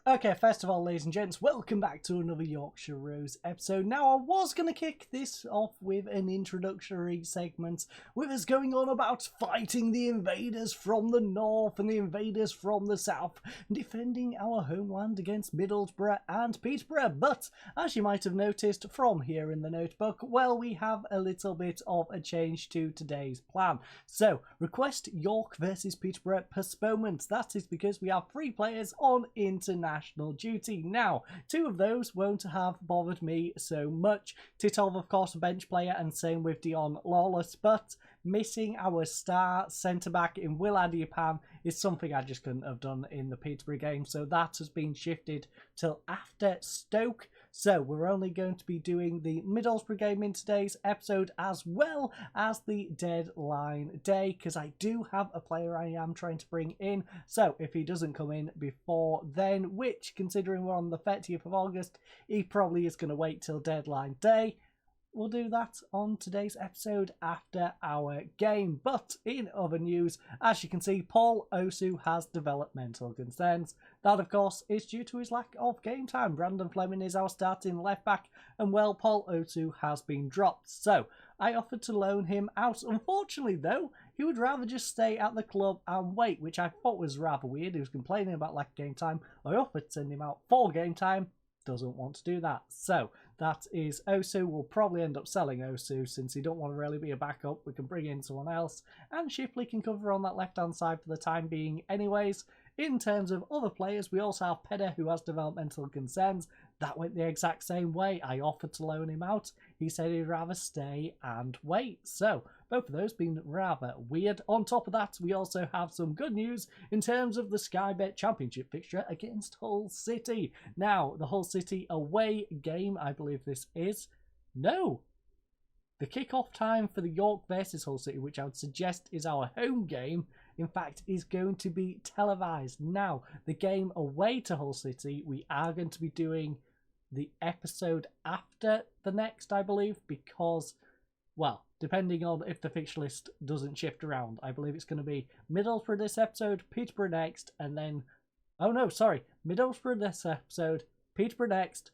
Okay, first of all, ladies and gents, welcome back to another Yorkshire Rose episode. Now, I was going to kick this off with an introductory segment with us going on about fighting the invaders from the north and the invaders from the south, defending our homeland against Middlesbrough and Peterborough. But, as you might have noticed from here in the notebook, well, we have a little bit of a change to today's plan. So, request York versus Peterborough postponement. That is because we have 3 players on international duty. Now, 2 of those won't have bothered me so much. Titov, of course, a bench player, and same with Dion Lawless, but missing our star centre-back in Will Adiapan is something I just couldn't have done in the Peterborough game, so that has been shifted till after Stoke. So we're only going to be doing the Middlesbrough game in today's episode as well as the deadline day, because I do have a player I am trying to bring in. So if he doesn't come in before then, which considering we're on the 30th of August, he probably is going to wait till deadline day. We'll do that on today's episode after our game. But in other news, as you can see, Paulosu has developmental concerns. That, of course, is due to his lack of game time. Brandon Fleming is our starting left back, and well, Paulosu has been dropped. So I offered to loan him out. Unfortunately, though, he would rather just stay at the club and wait, which I thought was rather weird. He was complaining about lack of game time. I offered to send him out for game time. Doesn't want to do that. So that is Osu. We'll probably end up selling Osu since he don't want to really be a backup. We can bring in someone else, and Shipley can cover on that left-hand side for the time being anyways. In terms of other players, we also have Pedder, who has developmental concerns. That went the exact same way. I offered to loan him out. He said he'd rather stay and wait. So both of those being rather weird. On top of that, we also have some good news in terms of the Sky Bet Championship fixture against Hull City. Now, the Hull City away game, I believe this is. No. The kick-off time for the York versus Hull City, which I would suggest is our home game, in fact, is going to be televised. Now, the game away to Hull City, we are going to be doing the episode after the next, I believe, because, well, depending on if the fixture list doesn't shift around, I believe it's going to be Middlesbrough this episode, Peterborough next, and then, oh no, sorry, Middlesbrough this episode, Peterborough next,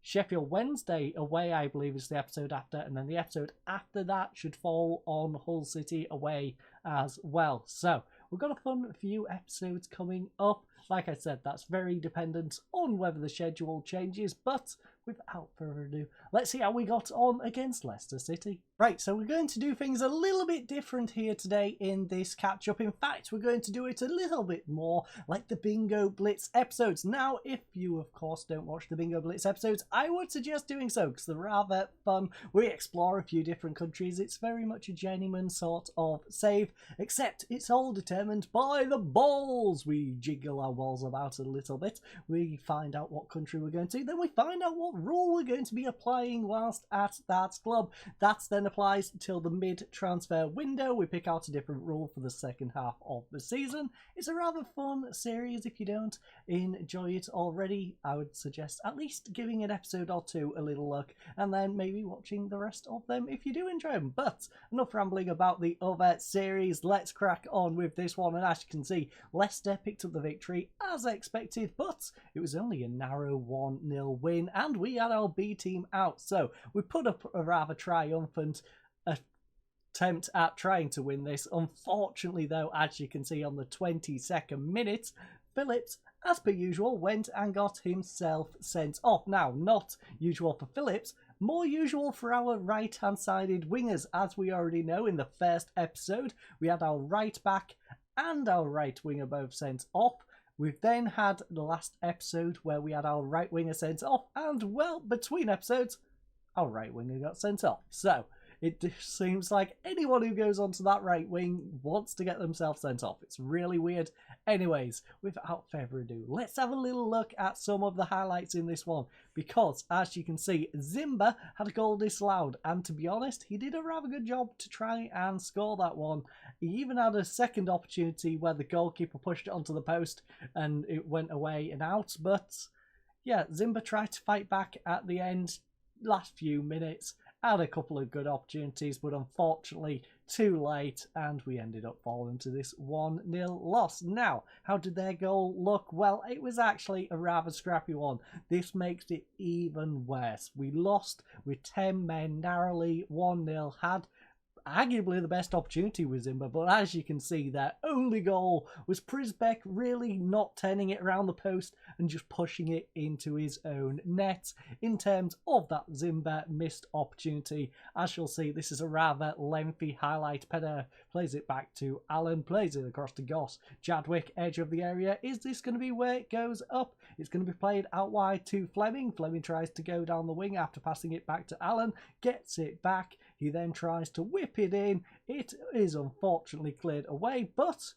Sheffield Wednesday away, I believe, is the episode after, and then the episode after that should fall on Hull City away as well. So we've got a fun few episodes coming up. Like I said, that's very dependent on whether the schedule changes, but without further ado, let's see how we got on against Leicester City. Right, so we're going to do things a little bit different here today in this catch-up. In fact, we're going to do it a little bit more like the Bingo Blitz episodes. Now, if you, of course, don't watch the Bingo Blitz episodes, I would suggest doing so, because they're rather fun. We explore a few different countries. It's very much a genuine sort of save, except it's all determined by the balls. We jiggle our balls about a little bit. We find out what country we're going to, then we find out what rule we're going to be applying whilst at that club. That then applies till the mid-transfer window. We pick out a different rule for the second half of the season. It's a rather fun series. If you don't enjoy it already, I would suggest at least giving an episode or 2 a little look, and then maybe watching the rest of them if you do enjoy them. But enough rambling about the other series. Let's crack on with this one. And as you can see, Leicester picked up the victory as expected, but it was only a narrow 1-0 win, and we had our B team out. So we put up a rather triumphant attempt at trying to win this. Unfortunately, though, as you can see on the 22nd minute, Phillips, as per usual, went and got himself sent off. Now, not usual for Phillips, more usual for our right-hand-sided wingers. As we already know, in the first episode, we had our right back and our right winger both sent off. We've then had the last episode where we had our right winger sent off, and, well, between episodes, our right winger got sent off. So it just seems like anyone who goes onto that right wing wants to get themselves sent off. It's really weird. Anyways, without further ado, let's have a little look at some of the highlights in this one, because as you can see, Zimba had a goal disallowed, and to be honest, he did a rather good job to try and score that one. He even had a second opportunity where the goalkeeper pushed it onto the post and it went away and out, but yeah, Zimba tried to fight back at the end, last few minutes, had a couple of good opportunities, but unfortunately too late, and we ended up falling to this 1-0 loss. Now, how did their goal look? Well, it was actually a rather scrappy one. This makes it even worse. We lost with 10 men, narrowly 1-0, had arguably the best opportunity with Zimba, but as you can see, their only goal was Prisbeck really not turning it around the post and just pushing it into his own net. In terms of that Zimba missed opportunity, as you'll see, this is a rather lengthy highlight. Pedder plays it back to Allen, plays it across to Goss. Chadwick, edge of the area. Is this going to be where it goes up? It's going to be played out wide to Fleming. Fleming tries to go down the wing after passing it back to Allen, gets it back. He then tries to whip it in. It is unfortunately cleared away, but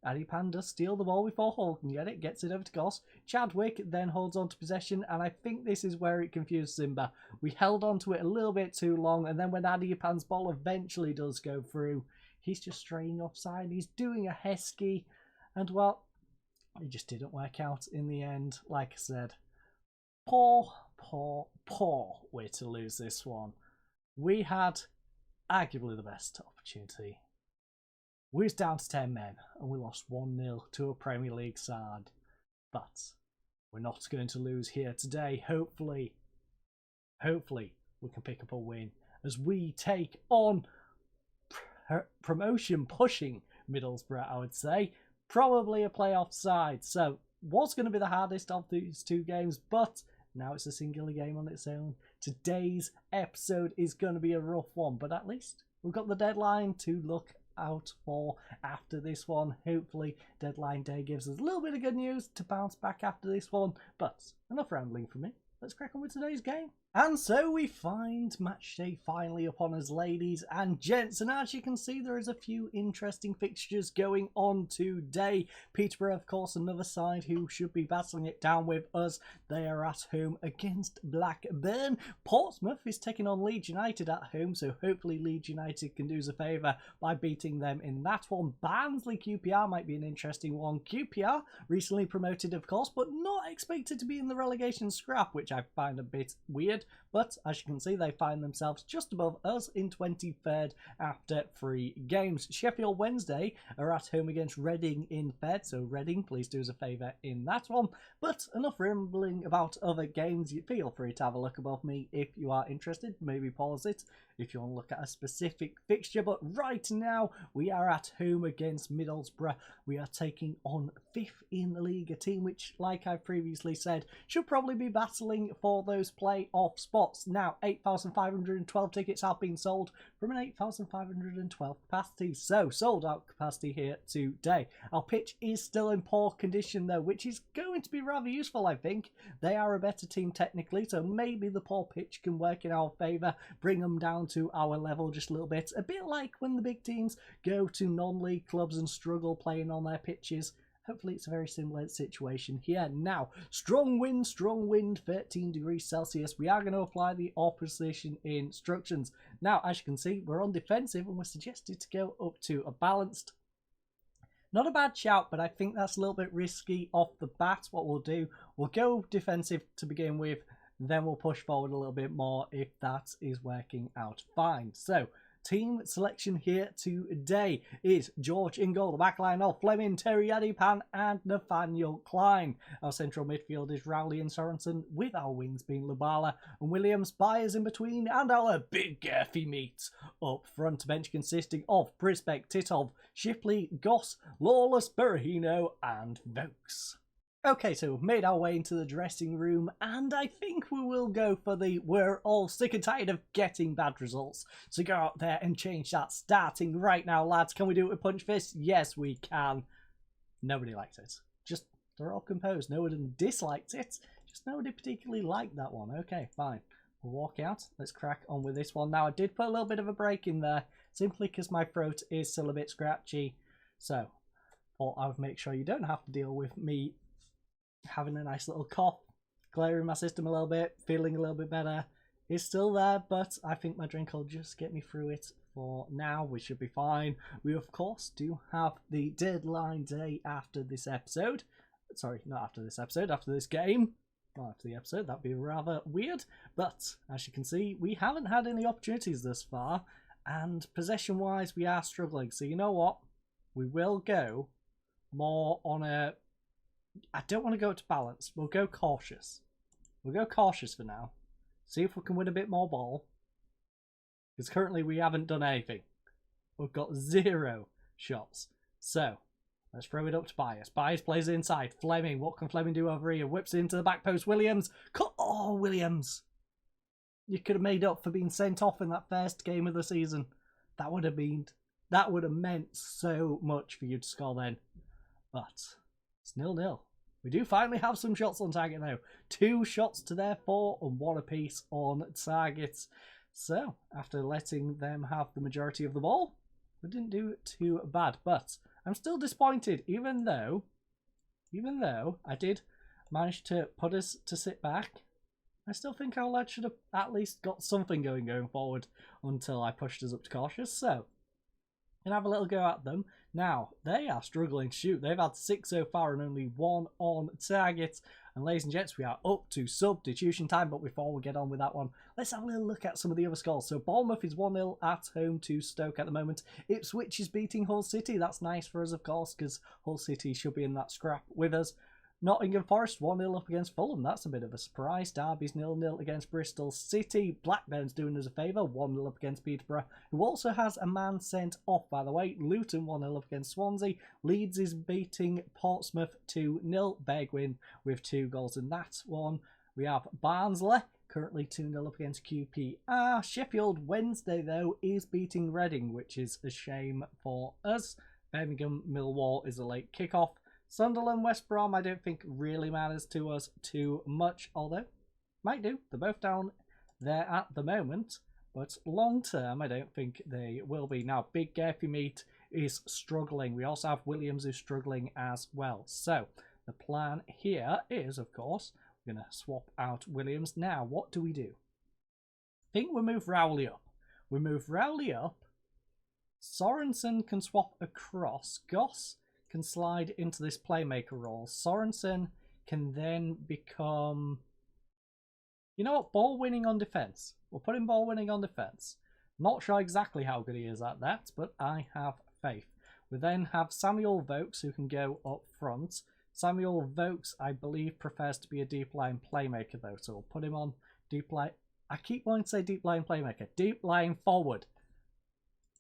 Adipan does steal the ball before Hall can get it, gets it over to Goss. Chadwick then holds on to possession, and I think this is where it confused Zimba. We held on to it a little bit too long, and then when Adipan's ball eventually does go through, he's just straying offside. He's doing a Heskey, and well, it just didn't work out in the end. Like I said, poor way to lose this one. We had arguably the best opportunity. We was down to 10 men and we lost 1-0 to a Premier League side. But we're not going to lose here today. Hopefully we can pick up a win as we take on promotion pushing Middlesbrough, I would say. Probably a playoff side. So what's going to be the hardest of these two games, but now it's a singular game on its own. Today's episode is going to be a rough one, but at least we've got the deadline to look out for after this one. Hopefully deadline day gives us a little bit of good news to bounce back after this one, but enough rambling from me. Let's crack on with today's game. And so we find match day finally upon us, ladies and gents, and as you can see, there is a few interesting fixtures going on today. Peterborough, of course, another side who should be battling it down with us. They are at home against Blackburn. Portsmouth is taking on Leeds United at home, so hopefully Leeds United can do us a favour by beating them in that one. Barnsley QPR might be an interesting one. QPR recently promoted, of course, but not expected to be in the relegation scrap, which I find a bit weird. But as you can see, they find themselves just above us in 23rd after 3 games. Sheffield Wednesday are at home against Reading in 3rd, so Reading, please do us a favour in that one. But enough rambling about other games. Feel free to have a look above me if you are interested. Maybe pause it if you want to look at a specific fixture. But right now, we are at home against Middlesbrough. We are taking on 5th in the league, a team which, like I previously said, should probably be battling for those playoff spots. Now, 8,512 tickets have been sold from an 8,512 capacity. So, sold out capacity here today. Our pitch is still in poor condition though, which is going to be rather useful, I think. They are a better team technically, so maybe the poor pitch can work in our favour, bring them down to our level just a little bit. A bit like when the big teams go to non-league clubs and struggle playing on their pitches. Hopefully it's a very similar situation here. Now, strong wind, 13 degrees Celsius. We are going to apply the opposition instructions. Now, as you can see, we're on defensive and we're suggested to go up to a balanced. Not a bad shout, but I think that's a little bit risky off the bat. What we'll do, we'll go defensive to begin with, then we'll push forward a little bit more if that is working out fine. So, team selection here today is George in goal, the backline of Fleming, Terry Adipan and Nathaniel Klein. Our central midfield is Rowley and Sorensen, with our wings being Lubala and Williams, Byers in between, and our big girthy meat up front. Bench consisting of Prisbeck, Titov, Shipley, Goss, Lawless, Berahino and Vokes. Okay, so we've made our way into the dressing room, and I think we will go for the we're all sick and tired of getting bad results. So go out there and change that starting right now, lads. Can we do it with Punch Fist? Yes, we can. Nobody liked it. Just, they're all composed. No one disliked it. Just nobody particularly liked that one. Okay, fine. We'll walk out. Let's crack on with this one. Now, I did put a little bit of a break in there, simply because my throat is still a bit scratchy. So, or I would make sure you don't have to deal with me having a nice little cough, clearing my system a little bit, feeling a little bit better. It's still there, but I think my drink will just get me through it for now. We should be fine. We, of course, do have the deadline day after this episode. Sorry, not after this episode, after this game. Well, after the episode, that'd be rather weird. But, as you can see, we haven't had any opportunities thus far. And possession-wise, we are struggling. So you know what? We will go more on a... I don't want to go to balance. We'll go cautious. We'll go cautious for now. See if we can win a bit more ball. Because currently we haven't done anything. We've got 0 shots. So, let's throw it up to Bias. Bias plays it inside. Fleming, what can Fleming do over here? Whips it into the back post. Williams. Oh, Williams. You could have made up for being sent off in that first game of the season. That would have meant so much for you to score then. But it's 0-0. We do finally have some shots on target though. 2 shots to their 4 and 1 apiece on target. So, after letting them have the majority of the ball, we didn't do too bad. But I'm still disappointed, even though I did manage to put us to sit back. I still think our lad should have at least got something going forward until I pushed us up to cautious. So, and have a little go at them. Now, they are struggling to shoot. They've had 6 so far and only 1 on target. And ladies and gents, we are up to substitution time. But before we get on with that one, let's have a little look at some of the other scores. So Bournemouth is 1-0 at home to Stoke at the moment. Ipswich is beating Hull City. That's nice for us, of course, because Hull City should be in that scrap with us. Nottingham Forest 1-0 up against Fulham. That's a bit of a surprise. Derby's 0-0 against Bristol City. Blackburn's doing us a favour. 1-0 up against Peterborough, who also has a man sent off, by the way. Luton 1-0 up against Swansea. Leeds is beating Portsmouth 2-0. Big win with 2 goals in that one. We have Barnsley currently 2-0 up against QPR. Sheffield Wednesday, though, is beating Reading, which is a shame for us. Birmingham Millwall is a late kickoff. Sunderland, West Brom, I don't think really matters to us too much, although might do. They're both down there at the moment, but long term, I don't think they will be. Now, Big Garthy Meat is struggling. We also have Williams who's struggling as well. So, the plan here is, of course, we're going to swap out Williams. Now, what do? I think we move Rowley up. We move Rowley up. Sorensen can swap across. Goss can slide into this playmaker role. Sorensen can then become... You know what? Ball winning on defence. We'll put him ball winning on defence. Not sure exactly how good he is at that, but I have faith. We then have Samuel Vokes who can go up front. Samuel Vokes, I believe, prefers to be a deep line playmaker though, so we'll put him on deep line. I keep wanting to say deep line playmaker. Deep line forward.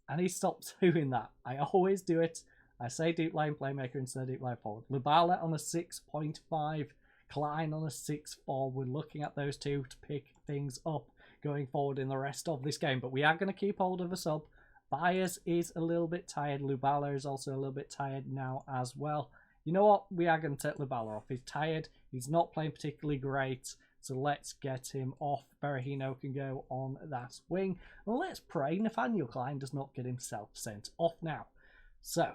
And he stopped doing that. I always do it. I say deep line playmaker instead of deep line forward. Lubala on a 6.5. Klein on a 6.4. We're looking at those two to pick things up going forward in the rest of this game. But we are going to keep hold of a sub. Byers is a little bit tired. Lubala is also a little bit tired now as well. You know what? We are going to take Lubala off. He's tired. He's not playing particularly great. So let's get him off. Berahino can go on that wing. And let's pray Nathaniel Klein does not get himself sent off now. So...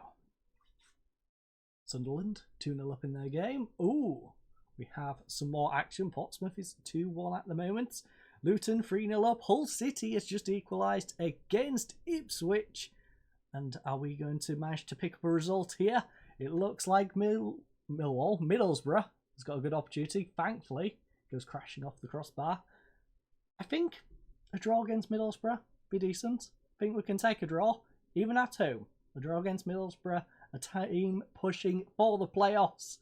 Sunderland 2-0 up in their game. Ooh, we have some more action. Portsmouth is 2-1 at the moment. Luton 3-0 up. Hull City has just equalised against Ipswich. And are we going to manage to pick up a result here? It looks like Middlesbrough has got a good opportunity. Thankfully, goes crashing off the crossbar. I think a draw against Middlesbrough be decent. I think we can take a draw, even at home. A draw against Middlesbrough. A team pushing for the playoffs.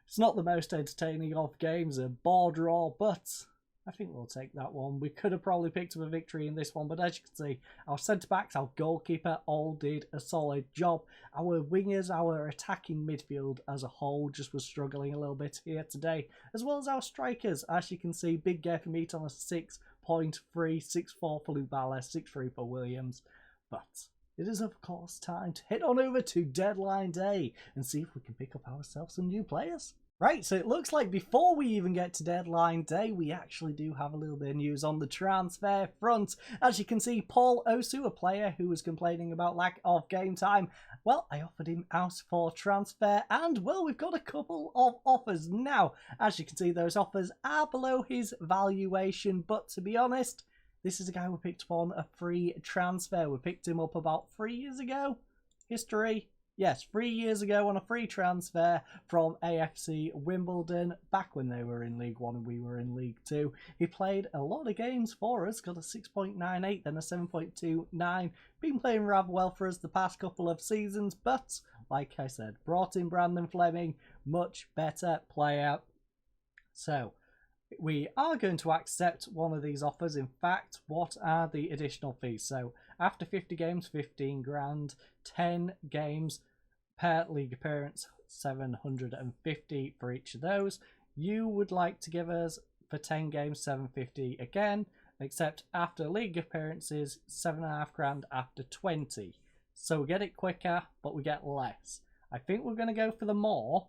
It's not the most entertaining of games, a bore draw, but I think we'll take that one. We could have probably picked up a victory in this one, but as you can see, our centre-backs, our goalkeeper, all did a solid job. Our wingers, our attacking midfield as a whole just was struggling a little bit here today, as well as our strikers. As you can see, Big Garthy Meat on a 6.3, 6.4 for Lubala, 6.3 for Williams, but... it is, of course, time to head on over to deadline day and see if we can pick up ourselves some new players. Right, so it looks like before we even get to deadline day, we actually do have a little bit of news on the transfer front. As you can see, Paulosu, a player who was complaining about lack of game time, well, I offered him out for transfer, and, well, we've got a couple of offers now. As you can see, those offers are below his valuation, but to be honest, this is a guy we picked up on a free transfer. We picked him up about 3 years ago. History, Yes, 3 years ago on a free transfer from AFC Wimbledon, back when they were in League One and we were in League Two. He played a lot of games for us, got a 6.98, then a 7.29. Been playing rather well for us the past couple of seasons, but like I said, brought in Brandon Fleming, much better player. So we are going to accept one of these offers. In fact, what are the additional fees? So after 50 games, 15 grand, 10 games per league appearance, 750 for each of those. You would like to give us for 10 games, 750 again, except after league appearances, 7.5 grand after 20. So we get it quicker, but we get less. I think we're going to go for the more,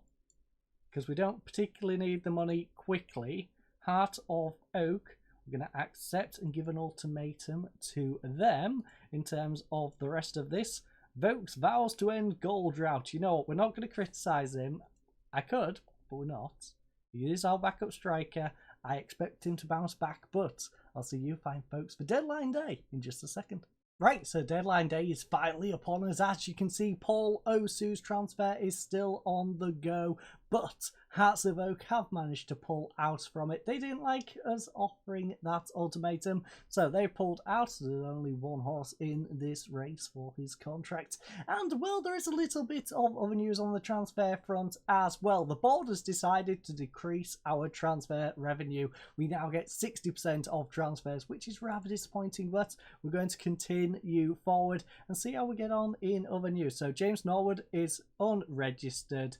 because we don't particularly need the money quickly. Heart of Oak, we're going to accept and give an ultimatum to them in terms of the rest of this. Vokes vows to end goal drought. You know what, we're not going to criticise him. I could, but we're not. He is our backup striker. I expect him to bounce back, but I'll see you fine folks for deadline day in just a second. Right, so deadline day is finally upon us. As you can see, Paulosu's transfer is still on the go, but Hearts of Oak have managed to pull out from it. They didn't like us offering that ultimatum, so they pulled out. There's only one horse in this race for his contract. And, well, there is a little bit of other news on the transfer front as well. The board has decided to decrease our transfer revenue. We now get 60% of transfers, which is rather disappointing, but we're going to continue forward and see how we get on in other news. So James Norwood is unregistered.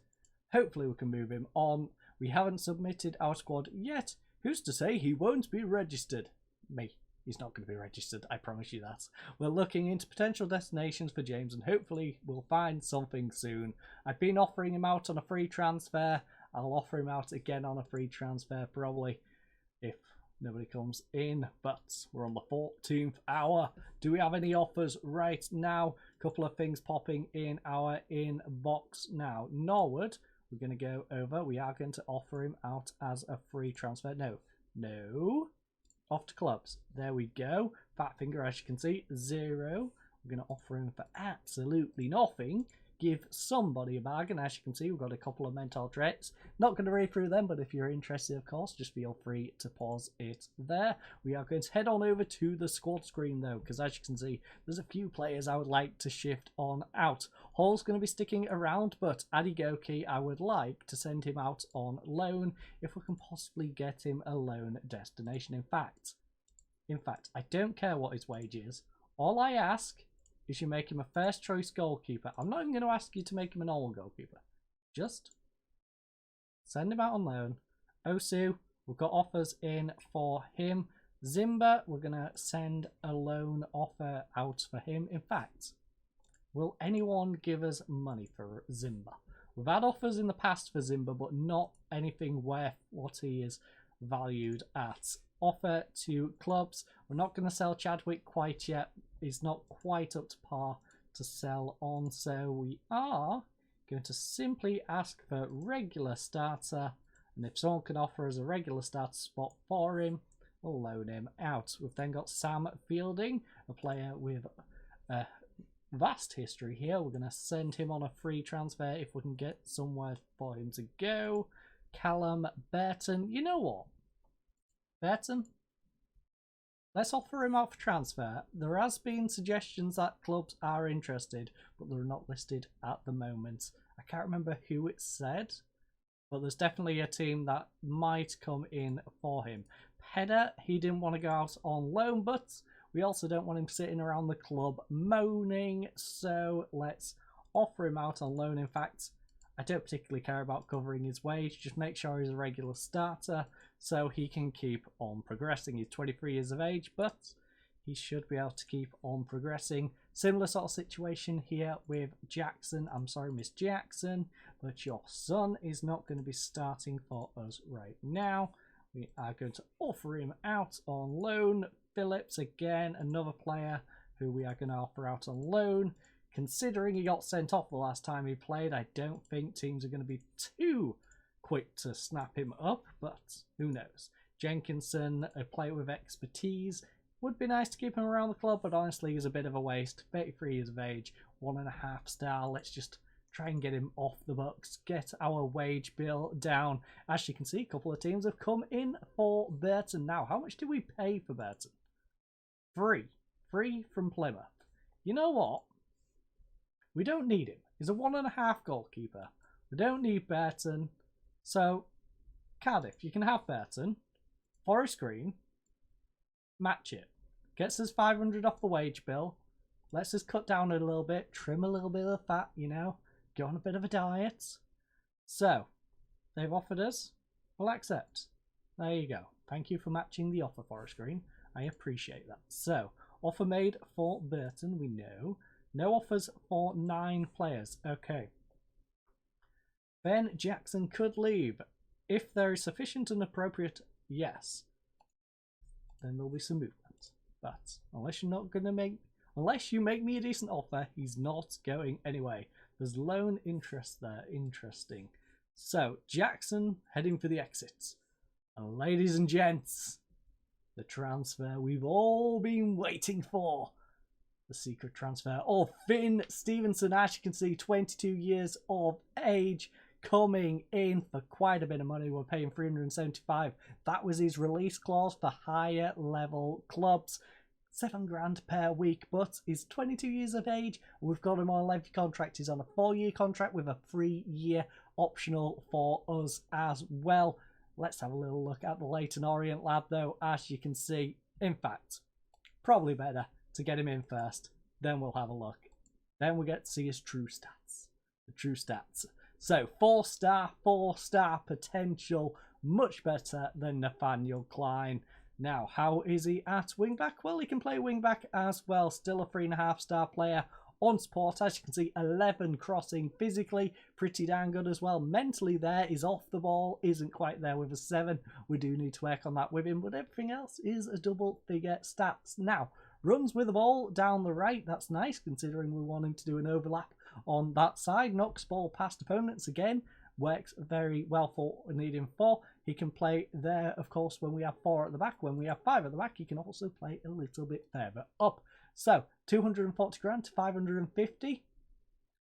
Hopefully we can move him on. We haven't submitted our squad yet. Who's to say he won't be registered? Me. He's not going to be registered, I promise you that. We're looking into potential destinations for James and hopefully we'll find something soon. I've been offering him out on a free transfer. I'll offer him out again on a free transfer probably if nobody comes in, but we're on the 14th hour. Do we have any offers right now? A couple of things popping in our inbox now. Norwood, we're going to go over. We are going to offer him out as a free transfer. No. Off to clubs. There we go. Fat finger, as you can see, 0. We're going to offer him for absolutely nothing. Give somebody a bargain. As you can see, we've got a couple of mental traits. Not going to read through them, but if you're interested, of course, just feel free to pause it there. We are going to head on over to the squad screen, though, because as you can see, there's a few players I would like to shift on out. Hall's going to be sticking around, but Adigoki, I would like to send him out on loan if we can possibly get him a loan destination. In fact, I don't care what his wage is. All I ask is you make him a first choice goalkeeper. I'm not even going to ask you to make him a normal goalkeeper. Just send him out on loan. Osu, we've got offers in for him. Zimba, we're going to send a loan offer out for him. In fact, will anyone give us money for Zimba? We've had offers in the past for Zimba, but not anything worth what he is valued at. Offer to clubs. We're not going to sell Chadwick quite yet. He's not quite up to par to sell on, so we are going to simply ask for regular starter, and if someone can offer us a regular starter spot for him, we'll loan him out. We've then got Sam Fielding, a player with a vast history here. We're going to send him on a free transfer if we can get somewhere for him to go. Callum Burton, you know what? Burton? Let's offer him out for transfer. There has been suggestions that clubs are interested, but they're not listed at the moment. I can't remember who it said, but there's definitely a team that might come in for him. Pedder, he didn't want to go out on loan, but we also don't want him sitting around the club moaning, so let's offer him out on loan. In fact, I don't particularly care about covering his wage, just make sure he's a regular starter so he can keep on progressing. He's 23 years of age, but he should be able to keep on progressing. Similar sort of situation here with Jackson. I'm sorry, Miss Jackson, but your son is not going to be starting for us right now. We are going to offer him out on loan. Phillips, again, another player who we are going to offer out on loan. Considering he got sent off the last time he played, I don't think teams are going to be too quick to snap him up, but who knows. Jenkinson, a player with expertise. Would be nice to keep him around the club, but honestly he's a bit of a waste. 33 years of age, 1.5 star. Let's just try and get him off the books, get our wage bill down. As you can see, a couple of teams have come in for Burton. Now, how much do we pay for Burton? Free from Plymouth. You know what? We don't need him. He's a 1.5 goalkeeper. We don't need Burton. So, Cardiff, you can have Burton. Forest Green, match it. Gets us 500 off the wage bill. Lets us cut down a little bit, trim a little bit of fat, you know, go on a bit of a diet. So, they've offered us. We'll accept. There you go. Thank you for matching the offer, Forest Green. I appreciate that. So, offer made for Burton, we know. No offers for 9 players. Okay. Ben Jackson could leave. If there is sufficient and appropriate, yes, then there'll be some movement. But unless you make me a decent offer, he's not going anyway. There's loan interest there. Interesting. So, Jackson heading for the exits. And ladies and gents, the transfer we've all been waiting for. The secret transfer of Finn Stevenson. As you can see, 22 years of age, coming in for quite a bit of money. We're paying 375. That was his release clause for higher level clubs. 7 grand per week, but he's 22 years of age. We've got him on a lengthy contract. He's on a 4-year contract with a 3-year optional for us as well. Let's have a little look at the Leyton Orient lad, though. As you can see, in fact, probably better to get him in first. Then we'll have a look. Then we get to see his true stats. The true stats. So, 4-star potential. Much better than Nathaniel Klein. Now, how is he at wing-back? Well, he can play wing-back as well. Still a 3.5-star player on support. As you can see, 11 crossing. Physically, pretty damn good as well. Mentally there, is off the ball. Isn't quite there with a 7. We do need to work on that with him. But everything else is a double-figure stats. Now, runs with the ball down the right. That's nice, considering we want him to do an overlap on that side. Knocks ball past opponents again. Works very well for needing 4. He can play there, of course, when we have 4 at the back. When we have 5 at the back, he can also play a little bit further up. So, 240 grand to 550.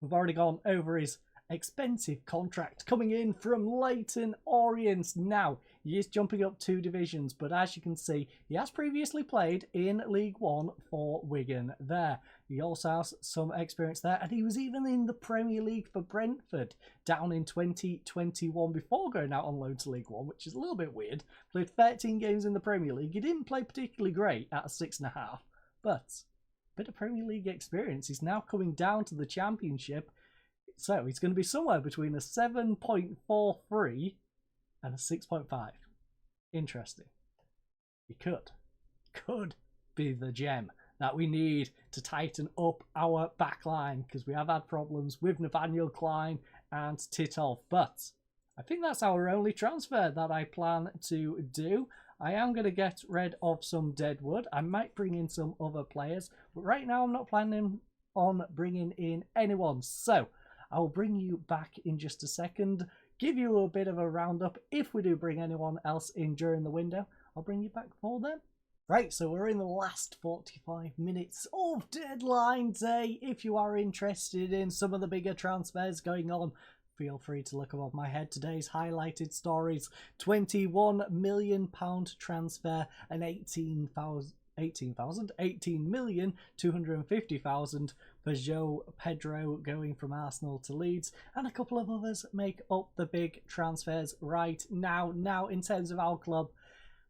We've already gone over his expensive contract coming in from Leyton Orient. Now, he is jumping up 2 divisions, but as you can see, he has previously played in League One for Wigan there. He also has some experience there, and he was even in the Premier League for Brentford down in 2021 before going out on loan to League One, which is a little bit weird. Played 13 games in the Premier League. He didn't play particularly great at a 6.5, but a bit of Premier League experience. He's now coming down to the Championship, so he's going to be somewhere between a 7.43 and a 6.5. Interesting. He could be the gem that we need to tighten up our backline, because we have had problems with Nathaniel Klein and Titov. But I think that's our only transfer that I plan to do. I am going to get rid of some deadwood. I might bring in some other players, but right now I'm not planning on bringing in anyone. So I will bring you back in just a second, give you a bit of a roundup. If we do bring anyone else in during the window, I'll bring you back for then. Right, so we're in the last 45 minutes of deadline day. If you are interested in some of the bigger transfers going on, feel free to look above my head. Today's highlighted stories: £21 million transfer and 18,250,000 for Joe Pedro going from Arsenal to Leeds, and a couple of others make up the big transfers right now. Now, in terms of our club,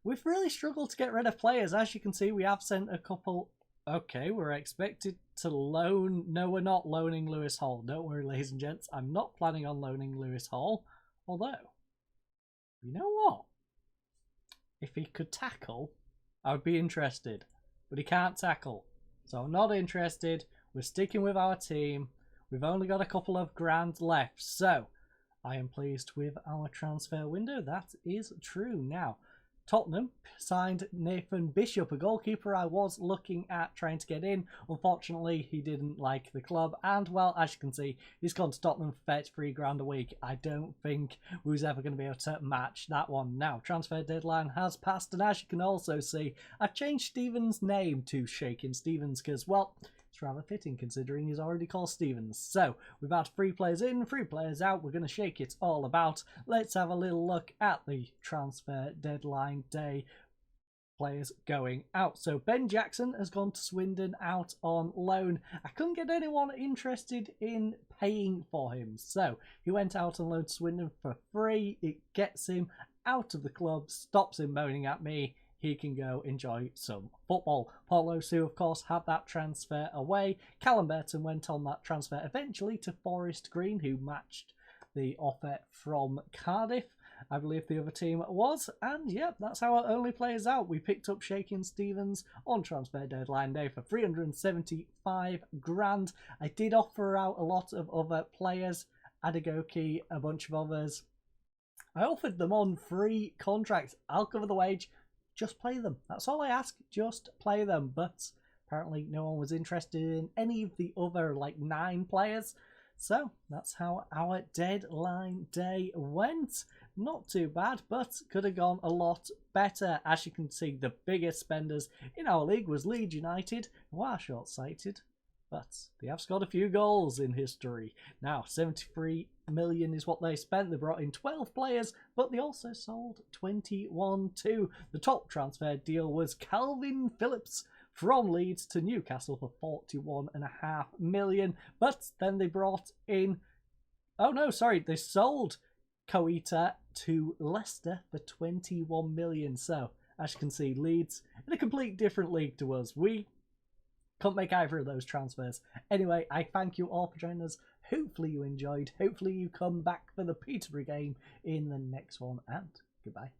we've really struggled to get rid of players. As you can see, we have sent a couple. Okay, we're expected to loan. No, we're not loaning Lewis Hall. Don't worry, ladies and gents. I'm not planning on loaning Lewis Hall. Although, you know what? If he could tackle, I would be interested. But he can't tackle. So I'm not interested. We're sticking with our team. We've only got a couple of grand left. So I am pleased with our transfer window. That is true. Now, Tottenham signed Nathan Bishop, a goalkeeper I was looking at trying to get in. Unfortunately, he didn't like the club, and well, as you can see, he's gone to Tottenham for 33 grand a week. I don't think we was ever going to be able to match that one. Now, transfer deadline has passed, and as you can also see, I've changed Stevens' name to Shakin' Stevens because, well, It's rather fitting considering he's already called Stevens. So we've had 3 players in, 3 players out. We're going to shake it all about. Let's have a little look at the transfer deadline day players going out. So Ben Jackson has gone to Swindon out on loan. I couldn't get anyone interested in paying for him, so he went out on loan to Swindon for free. It gets him out of the club, stops him moaning at me. He can go enjoy some football. Paulosu, of course, had that transfer away. Callum Burton went on that transfer eventually to Forest Green, who matched the offer from Cardiff, I believe the other team was. And yep, that's how it only plays out. We picked up Shakin Stevens on transfer deadline day for 375 grand. I did offer out a lot of other players, Adagoki, a bunch of others. I offered them on free contracts. I'll cover the wage. Just play them. That's all I ask. Just play them. But apparently no one was interested in any of the other 9 players. So that's how our deadline day went. Not too bad, but could have gone a lot better. As you can see, the biggest spenders in our league was Leeds United, who are short-sighted, but they have scored a few goals in history. Now, 73 million is what they spent. They brought in 12 players, but they also sold 21 too. The top transfer deal was Calvin Phillips from Leeds to Newcastle for 41.5 million. But then they brought in... Oh no, sorry, they sold Koita to Leicester for 21 million. So, as you can see, Leeds in a complete different league to us. We couldn't make either of those transfers. Anyway, I thank you all for joining us. Hopefully you enjoyed. Hopefully you come back for the Peterborough game in the next one. And goodbye.